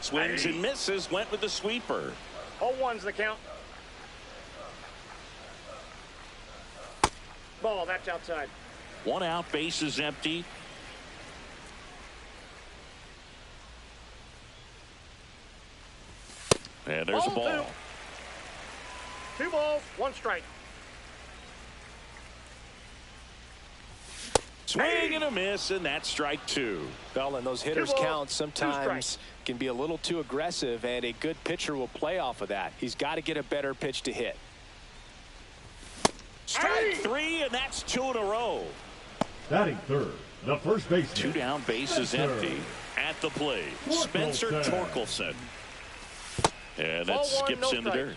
Swings and misses. Went with the sweeper. 0-1's the count. Ball, that's outside. 1 out, base is empty. And there's a ball. 2 balls, 1 strike. Swing and a miss, and that's strike 2. Well, and those hitters count sometimes can be a little too aggressive, and a good pitcher will play off of that. He's got to get a better pitch to hit. Strike 3, and that's 2 in a row. Batting third, the first baseman. 2 down, base is empty. At the plate, Spencer Torkelson. And that skips in the dirt.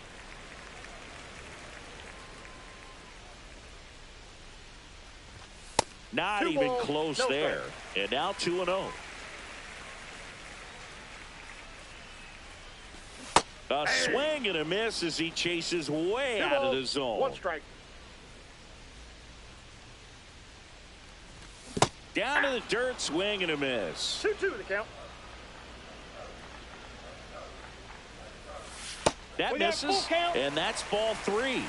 Not even close there. And now 2-0. A swing and a miss as he chases way out of the zone. 1 strike. Down to the dirt, swing and a miss. 2-2 the count. That misses, and that's ball 3.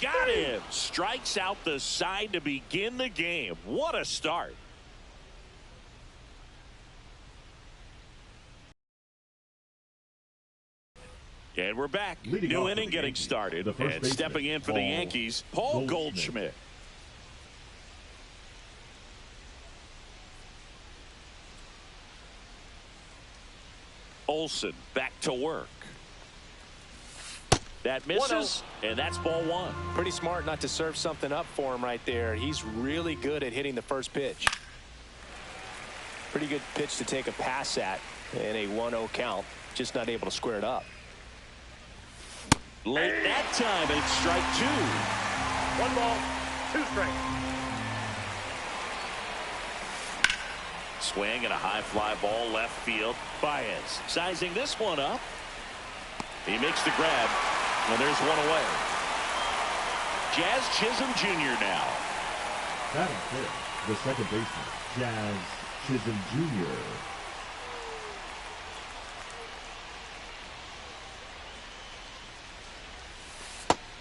Got him. Strikes out the side to begin the game. What a start. And we're back. New inning getting started. And stepping in for the Yankees, Paul Goldschmidt. Olsen back to work. That misses, and that's ball 1. Pretty smart not to serve something up for him right there. He's really good at hitting the first pitch. Pretty good pitch to take a pass at in a 1-0 count. Just not able to square it up. Late that time, and it's strike 2. 1 ball, 2 strikes. Swing and a high fly ball left field. Baez sizing this one up. He makes the grab, and there's 1 away. Jazz Chisholm Jr. now. Batting fifth, the second baseman, Jazz Chisholm Jr.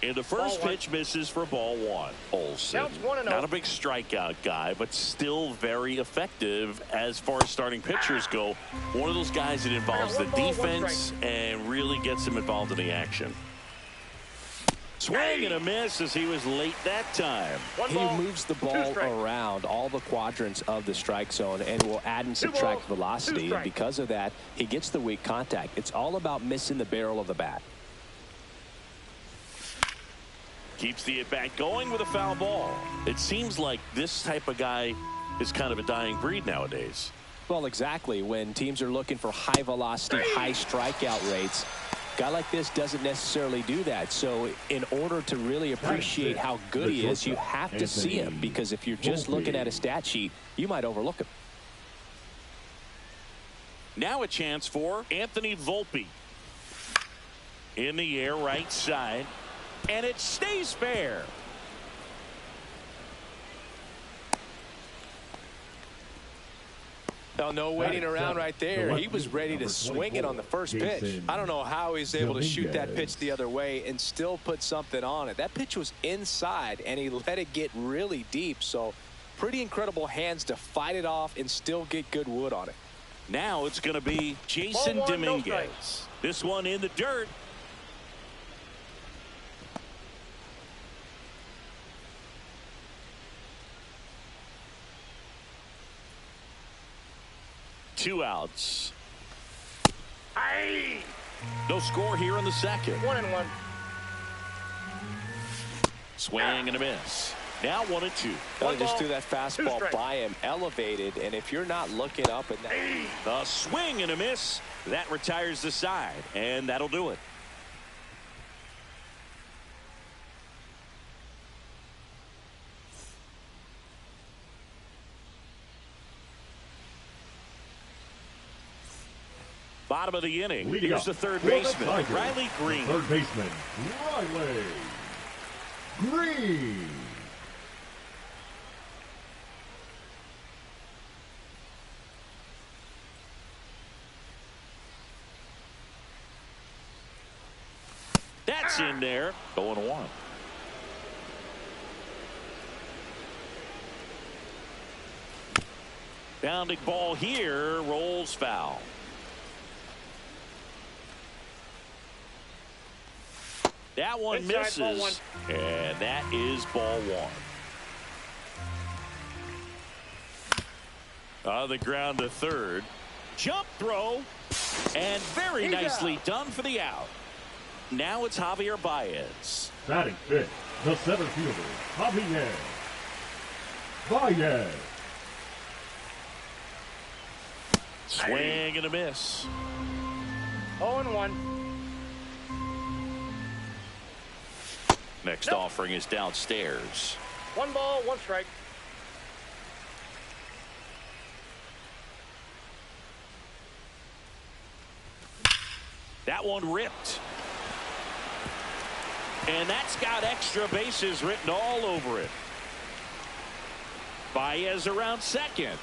And the first pitch misses for ball 1. Olsen, not a big strikeout guy, but still very effective as far as starting pitchers go. One of those guys that involves the defense and really gets him involved in the action. Swing and a miss as he was late that time. He moves the ball around all the quadrants of the strike zone and will add and subtract velocity. And because of that, he gets the weak contact. It's all about missing the barrel of the bat. Keeps the at-bat going with a foul ball. It seems like this type of guy is kind of a dying breed nowadays. Well, exactly. When teams are looking for high velocity, high strikeout rates, a guy like this doesn't necessarily do that. So in order to really appreciate how good he is, you have to see him, because if you're just looking at a stat sheet, you might overlook him. Now a chance for Anthony Volpe. In the air, right side. And it stays fair. No waiting around right there. He was ready to swing it on the first pitch. I don't know how he's able to shoot that pitch the other way and still put something on it. That pitch was inside, and he let it get really deep. So pretty incredible hands to fight it off and still get good wood on it. Now it's going to be Jason Dominguez. This one in the dirt. Two outs. No score here in the second. 1-1. Swing and a miss. Now 1-2. They just threw that fastball by him, elevated, and if you're not looking up at that. A swing and a miss. That retires the side, and that'll do it. Bottom of the inning. Here's the third baseman, Riley Green. Third baseman, Riley Green. That's in there. 0-1. Bounding ball here, rolls foul. That one Inside, ball misses, and that is ball one. On the ground to third. Jump throw, and very nicely done for the out. Now it's Javier Baez. Batting fifth, the center fielder, Javier Baez. Swing and a miss. 0-1. Next offering is downstairs. 1 ball, 1 strike. That one ripped. And that's got extra bases written all over it. Baez around second.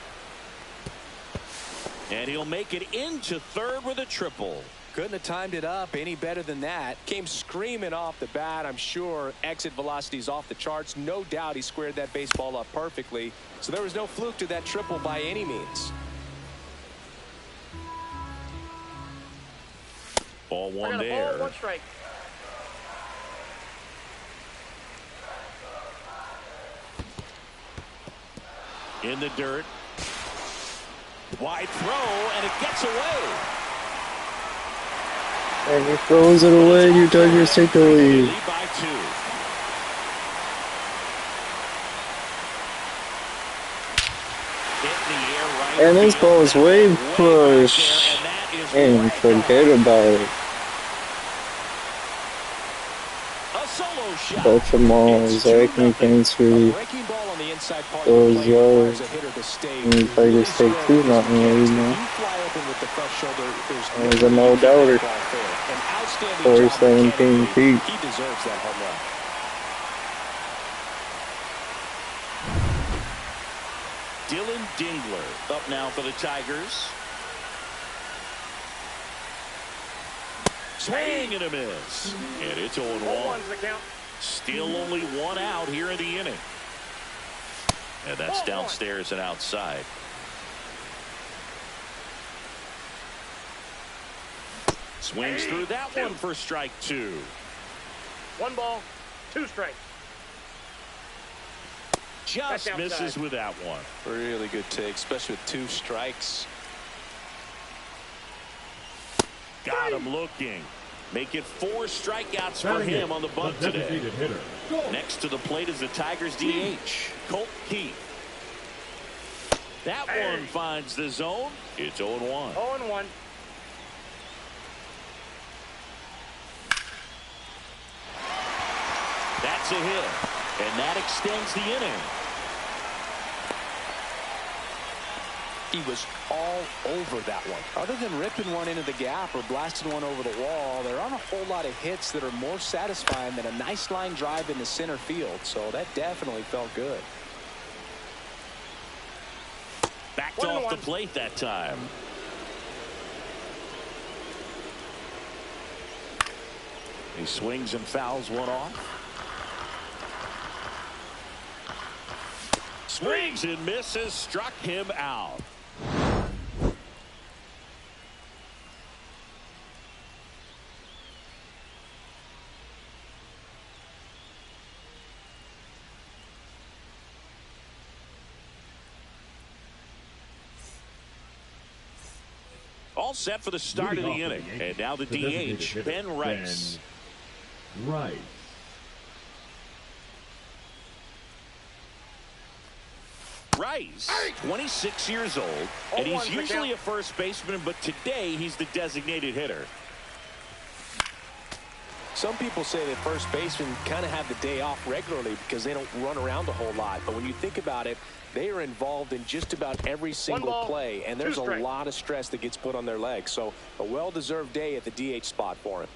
And he'll make it into third with a triple. Couldn't have timed it up any better than that. Came screaming off the bat. I'm sure exit velocity's off the charts. No doubt he squared that baseball up perfectly. So there was no fluke to that triple by any means. Ball one I got a there. ball, 1 strike. In the dirt. Wide throw, and it gets away. And he throws it away. You Dodgers take the lead. Lead by 2. Hit in the air right And this field. ball is way Way back pushed. there, and that is And right forget about it. A solo shot. Touch them all. It's Zach 2-0. McKinstry. Breaking ball on the inside part Those of the plate requires yards. a hitter to stay And Tigers take 2 nothing lead now. You fly open with the fresh shoulder, That was a no-doubter. An outstanding 417 job feet. He deserves that home run. Dylan Dingler up now for the Tigers. Swing and a miss. And it's 0-1. 0-1's the count. Still only 1 out here in the inning. And that's Ball 1. downstairs and outside. Swings through that one for strike 2. 1 ball, 2 strikes. Just That's misses outside. with that one. Really good take, especially with 2 strikes. Got him looking. Make it 4 strikeouts for Batting him eighth, on the bunt the today. designated hitter, Colt. Next to the plate is the Tigers DH, Colt Keith. That one finds the zone. It's 0-1. 0-1. That's a hit, and that extends the inning. He was all over that one. Other than ripping one into the gap or blasting one over the wall, there aren't a whole lot of hits that are more satisfying than a nice line drive into center field. So that definitely felt good. Backed off the plate that time. He swings and fouls one off. Swings and misses, struck him out. All set for the start of the inning. And now the DH, Ben Rice. Rice. Rice, 26 years old, and he's usually a first baseman, but today he's the designated hitter. Some people say that first basemen kind of have the day off regularly because they don't run around a whole lot. But when you think about it, they are involved in just about every single play, and there's a lot of stress that gets put on their legs. So a well-deserved day at the DH spot for him.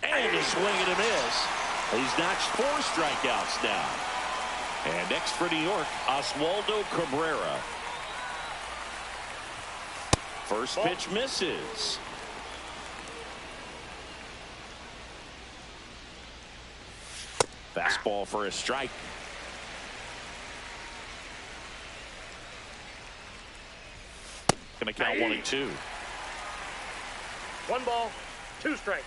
And a swing and a miss. He's notched 4 strikeouts now. And next for New York, Oswaldo Cabrera. First pitch misses. Fastball for a strike. Gonna count 1-2. 1 ball, 2 strikes.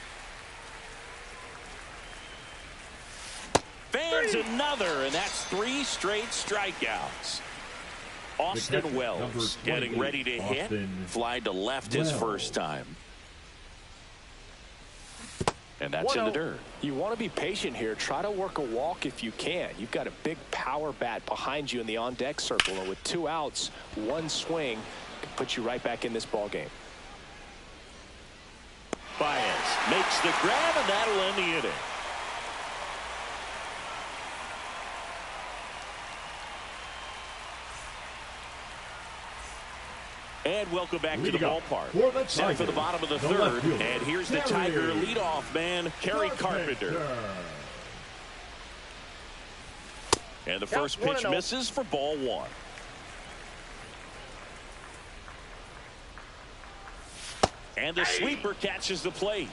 Fans another, and that's 3 straight strikeouts. Austin Wells getting ready to hit. Fly to left his first time. And that's in the dirt. You want to be patient here. Try to work a walk if you can. You've got a big power bat behind you in the on-deck circle. And with 2 outs, 1 swing can put you right back in this ball game. Baez makes the grab, and that'll end the inning. And welcome back to the ballpark. Set for the bottom of the third. And here's the Tiger leadoff man, Kerry Carpenter. And the first pitch misses for ball 1. And the sweeper catches the plate.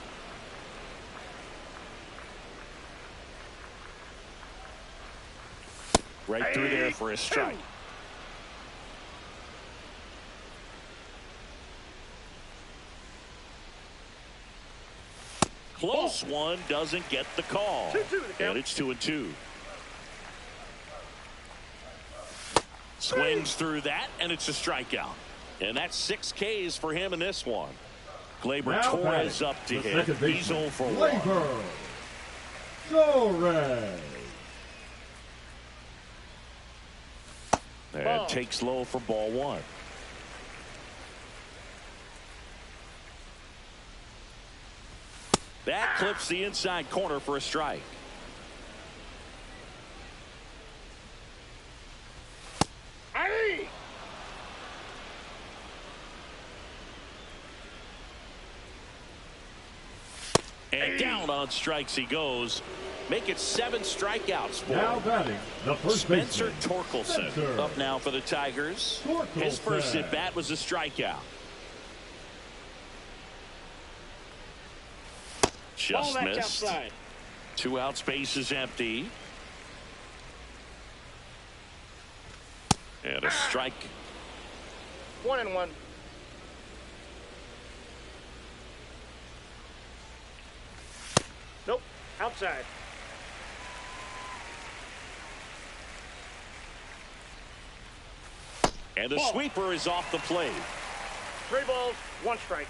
Right through there for a strike. Close one, doesn't get the call. 2-2 and it's 2-2. Swings through that, and it's a strikeout. And that's 6 Ks for him in this one. Gleyber Torres up to hit. He's 0 for 1. Gleyber Torres. And takes low for ball 1. That clips the inside corner for a strike. And down on strikes he goes. Make it 7 strikeouts for now batting the first Spencer baseman, Torkelson. Spencer. Up now for the Tigers. His first at bat was a strikeout. Just missed. 2 outs, base is empty. And a strike. 1-1. Nope, outside. And the sweeper is off the plate. 3 balls, 1 strike.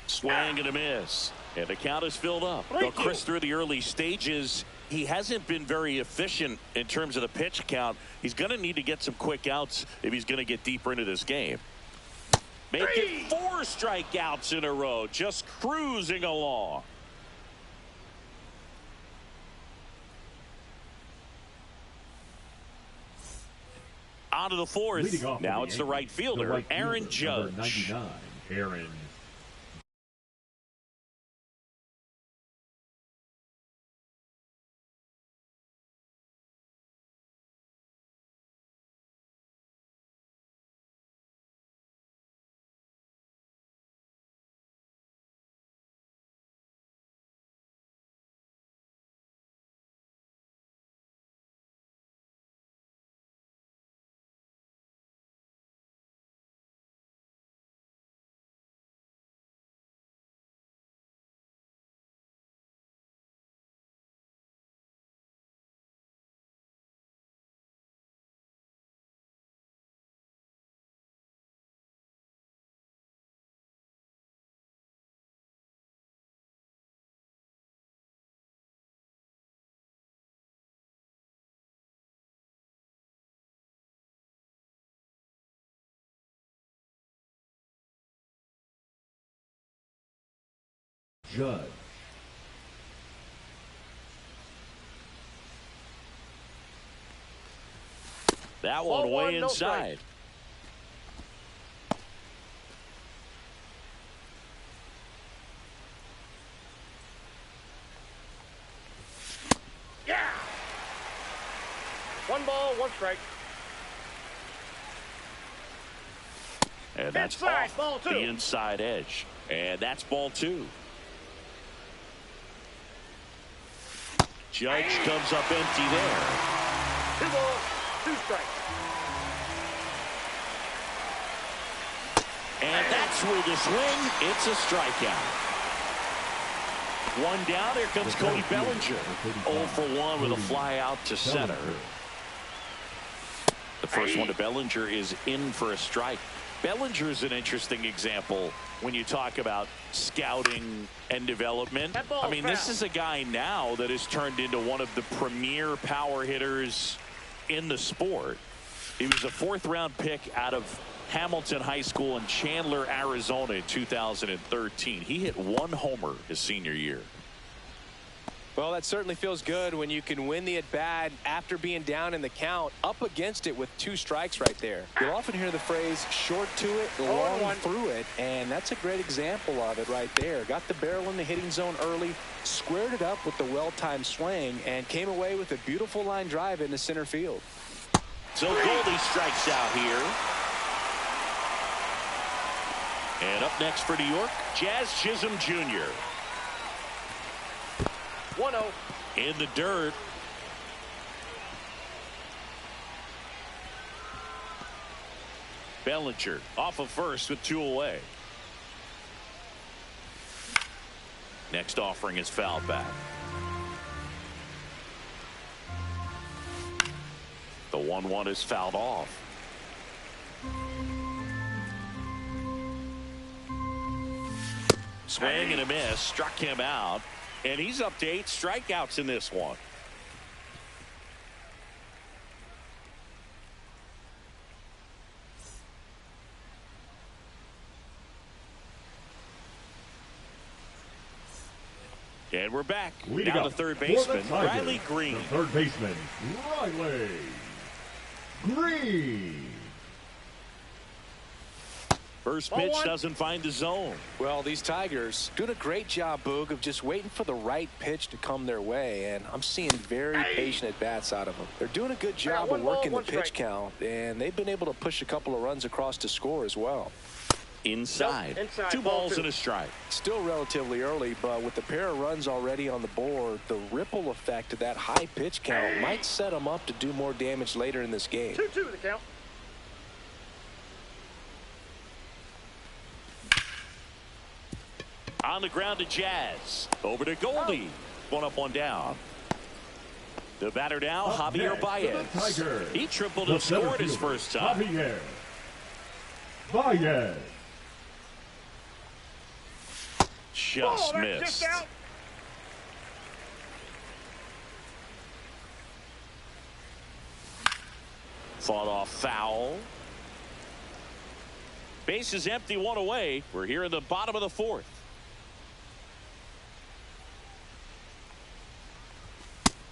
Swing and a miss. And the count is filled up. Though Chris, through the early stages, he hasn't been very efficient in terms of the pitch count. He's going to need to get some quick outs if he's going to get deeper into this game. Make it 4 strikeouts in a row. Just cruising along. On to the 4th. Now it's the right fielder, Aaron Judge. 99, Aaron. Judge. That one way inside. Yeah. 1 ball, 1 strike. And that's inside, off ball 2. the inside edge. And that's ball 2. Judge comes up empty there. 2 balls, 2 strikes. And that's with the swing. It's a strikeout. 1 down. Here comes Cody Bellinger. 0 for 1 with a fly out to center. The first one to Bellinger is in for a strike. Bellinger is an interesting example when you talk about scouting and development. I mean, this is a guy now that has turned into one of the premier power hitters in the sport. He was a 4th-round pick out of Hamilton High School in Chandler, Arizona in 2013. He hit 1 homer his senior year. Well, that certainly feels good when you can win the at-bat after being down in the count, up against it with 2 strikes right there. You'll often hear the phrase short to it, long through it, and that's a great example of it right there. Got the barrel in the hitting zone early, squared it up with the well-timed swing, and came away with a beautiful line drive into center field. So Goldie strikes out here. And up next for New York, Jazz Chisholm Jr. 1-0. In the dirt. Bellinger off of first with 2 away. Next offering is fouled back. The 1-1 is fouled off. Swing and a miss, struck him out, and he's up to 8 strikeouts in this one. And we're back. Now the third baseman, Riley Green. The third baseman, Riley Green. First pitch doesn't find the zone. Well, these Tigers doing a great job, Boog, of just waiting for the right pitch to come their way, and I'm seeing very patient at-bats out of them. They're doing a good job of working the pitch count, and they've been able to push a couple of runs across to score as well. Inside. 2 balls and a strike. Still relatively early, but with the pair of runs already on the board, the ripple effect of that high pitch count might set them up to do more damage later in this game. 2-2 the count. On the ground to Jazz. Over to Goldie. 1 up, 1 down. The batter now, Javier Baez. He tripled and scored his first time. Javier Baez. Just missed. Fought off foul. Base is empty, 1 away. We're here in the bottom of the 4th.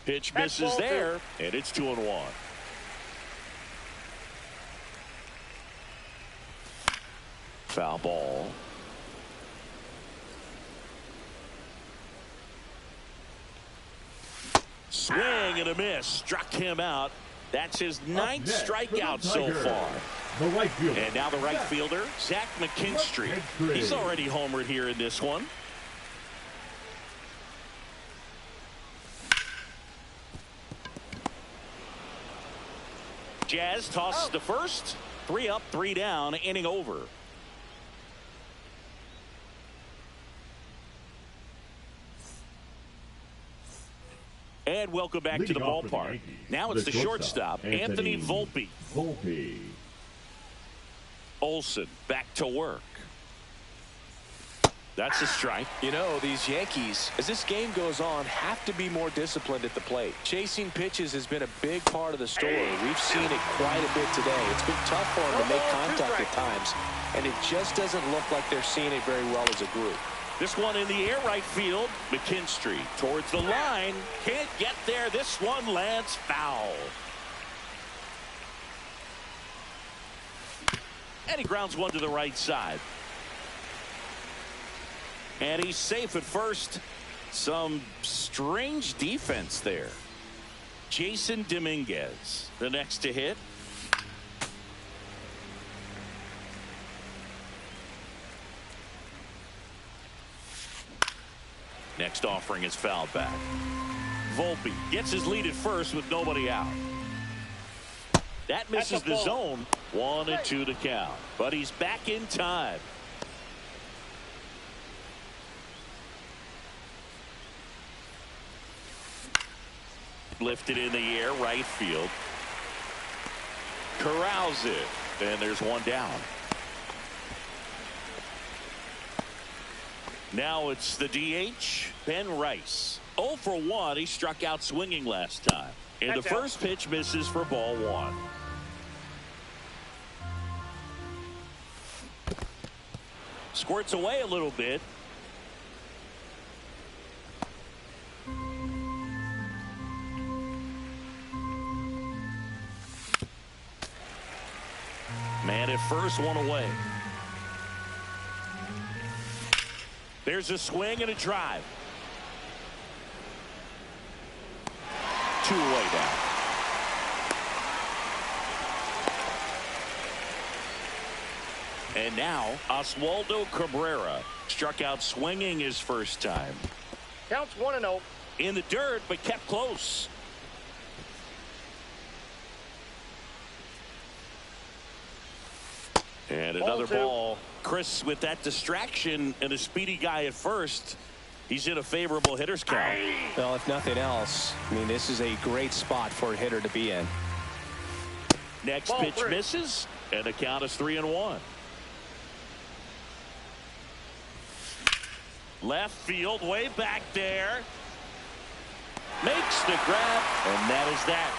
Pitch misses there, and it's 2-1. Foul ball. Swing and a miss. Struck him out. That's his 9th strikeout so far. The right fielder. And now the right fielder, Zach McKinstry. He's already homered here in this one. Jazz tosses the first. 3 up, 3 down, inning over. And welcome back to the ballpark. Now it's the shortstop, Anthony Volpe. Olsen back to work. That's a strike. You know, these Yankees, as this game goes on, have to be more disciplined at the plate. Chasing pitches has been a big part of the story. We've seen it quite a bit today. It's been tough for them to make contact at times, and it just doesn't look like they're seeing it very well as a group. This one in the air right field. McKinstry towards the line. Can't get there. This one lands foul. And he grounds one to the right side. And he's safe at first. Some strange defense there. Jason Dominguez, the next to hit. Next offering is fouled back. Volpe gets his lead at first with nobody out. That misses the zone. 1-2 to count. But he's back in time. Lifted in the air, right field. Corrals it. And there's one down. Now it's the DH, Ben Rice. 0 for 1. He struck out swinging last time. And the first pitch misses for ball 1. Squirts away a little bit. Man at first, one away. There's a swing and a drive. 2 away now. And now Oswaldo Cabrera struck out swinging his first time. Counts 1-0. In the dirt, but kept close. And another ball. Chris, with that distraction and a speedy guy at first, he's in a favorable hitter's count. Well, if nothing else, I mean, this is a great spot for a hitter to be in. Next pitch misses, and the count is 3-1. Left field, way back there. Makes the grab, and that is that.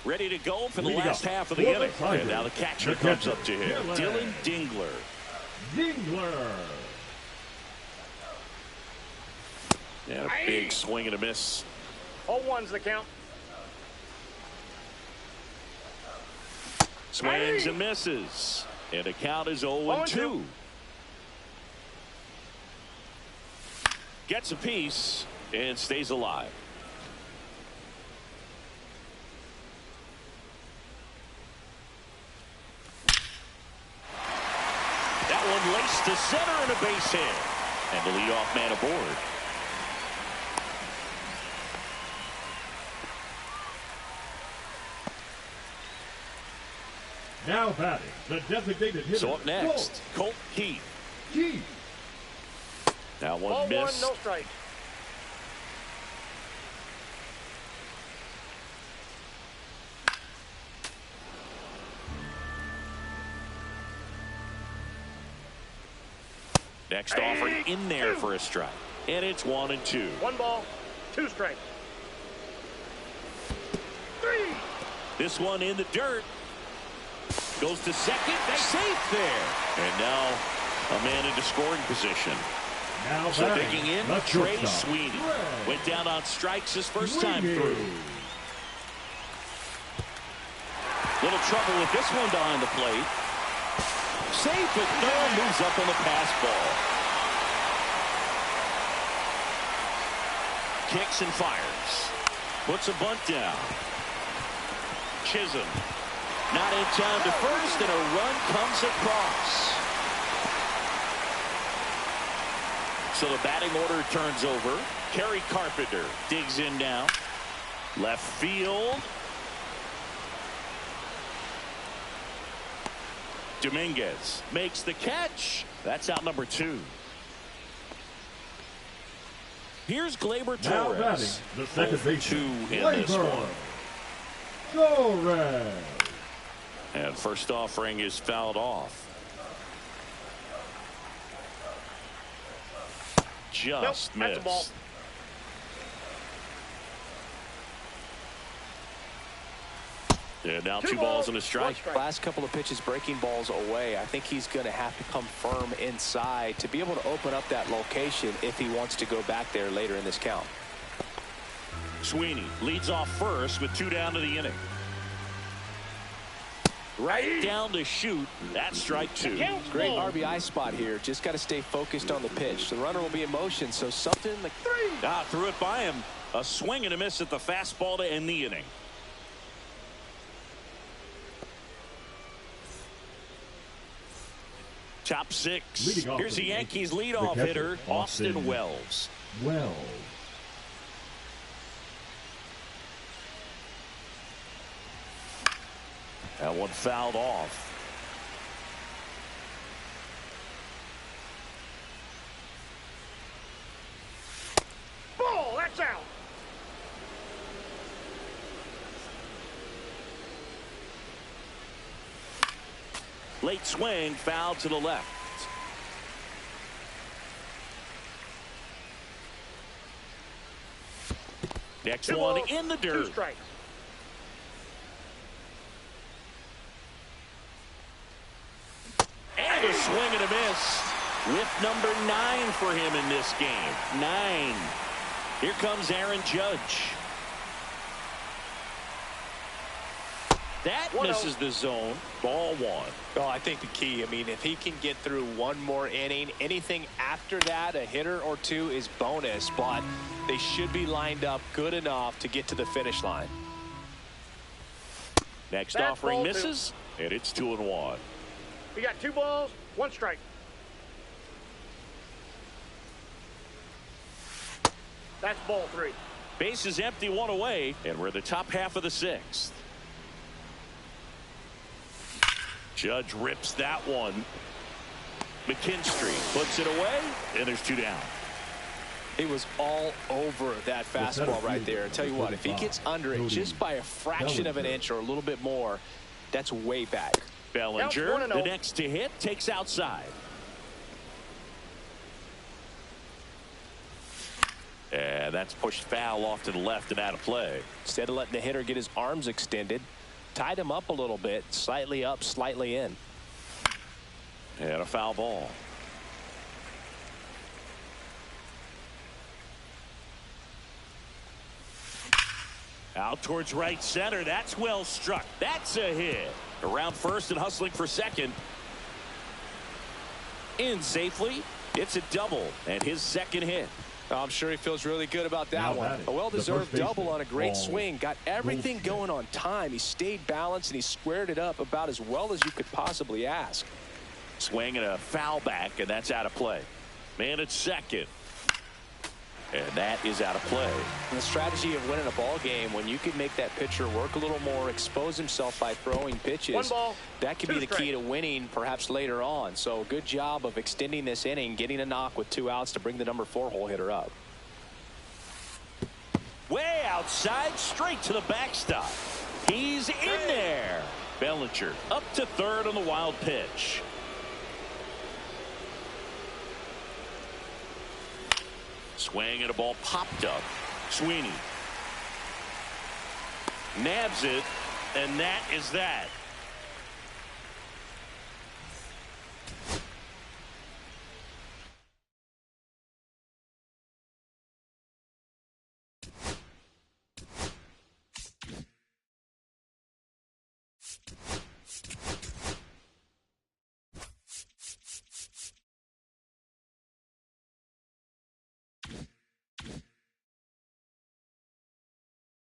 Ready to go for the last half of the inning. And now the catcher comes up to him. Dylan Dingler. Yeah, a big swing and a miss. 0-1's the count. Swings and misses. And the count is 0-2. Gets a piece and stays alive. That one laced to center and a base hit. And the leadoff man aboard. Now batting, the designated hitter. So up next, Colt Keith. That one missed. 1, no strike. Next offering in there for a strike. And it's 1-2. 1 ball, 2 strikes. 3. This one in the dirt. Goes to second. Safe there. And now a man into scoring position. Now so digging in, Trey Sweeney. Went down on strikes his first time through. Little trouble with this one behind the plate. Safe, but no, moves up on the pass ball. Kicks and fires. Puts a bunt down. Chisholm. Not in time to first, and a run comes across. So the batting order turns over. Kerry Carpenter digs in now. Left field. Dominguez makes the catch. That's out number 2. Here's Gleyber Torres. Now batting, the second baseman. 2 in this one. Torres. And first offering is fouled off. Just missed. That's a ball. And now 2 balls and a strike. Last couple of pitches breaking balls away. I think he's going to have to come firm inside to be able to open up that location if he wants to go back there later in this count. Sweeney leads off first with 2 down to the inning. Right down to shoot. That's strike 2. Great RBI spot here. Just got to stay focused on the pitch. The runner will be in motion, so something like 3. Threw it by him. A swing and a miss at the fastball to end the inning. Top six. Leading off Here's for the the Yankees Yankees, leadoff the catcher, hitter, Austin Austin Wells. Wells. That one fouled off. Ball, that's out. Late swing, foul to the left. Next Two one balls, in the 2 dirt. strikes. And a swing and a miss. With number 9 for him in this game. 9. Here comes Aaron Judge. That 1-0. misses the zone. Ball 1. Well, I think the key, I mean, if he can get through one more inning, anything after that, a hitter or two is bonus, but they should be lined up good enough to get to the finish line. Next That's offering ball 2. misses, and it's 2-1. We got 2 balls, 1 strike. That's ball 3. Base is empty, 1 away, and we're in the top half of the 6th. Judge rips that one. McKinstry puts it away, and there's 2 down. He was all over that fastball right there. I tell you what, if he gets under it just by a fraction of an inch or a little bit more, that's way back. Bellinger, the next to hit, takes outside. And that's pushed foul off to the left and out of play. Instead of letting the hitter get his arms extended, tied him up a little bit, slightly up, slightly in. And a foul ball. Out towards right center. That's well struck. That's a hit. Around first and hustling for second. In safely. It's a double and his second hit. I'm sure he feels really good about that Now one. batting, A well-deserved the first double baseman, on a great Paul swing. Got everything Goldschmidt. going on time. He stayed balanced and he squared it up about as well as you could possibly ask. Swing and a foul back, and that's out of play. Man at second. And that is out of play. And the strategy of winning a ball game, when you can make that pitcher work a little more, expose himself by throwing pitches, 1 ball, that could 2 be the key strikes. to winning perhaps later on. So good job of extending this inning, getting a knock with 2 outs to bring the number 4 hole hitter up. Way outside, straight to the backstop. He's in there. Bellinger up to third on the wild pitch. Swing and a ball popped up. Sweeney nabs it, and that is that.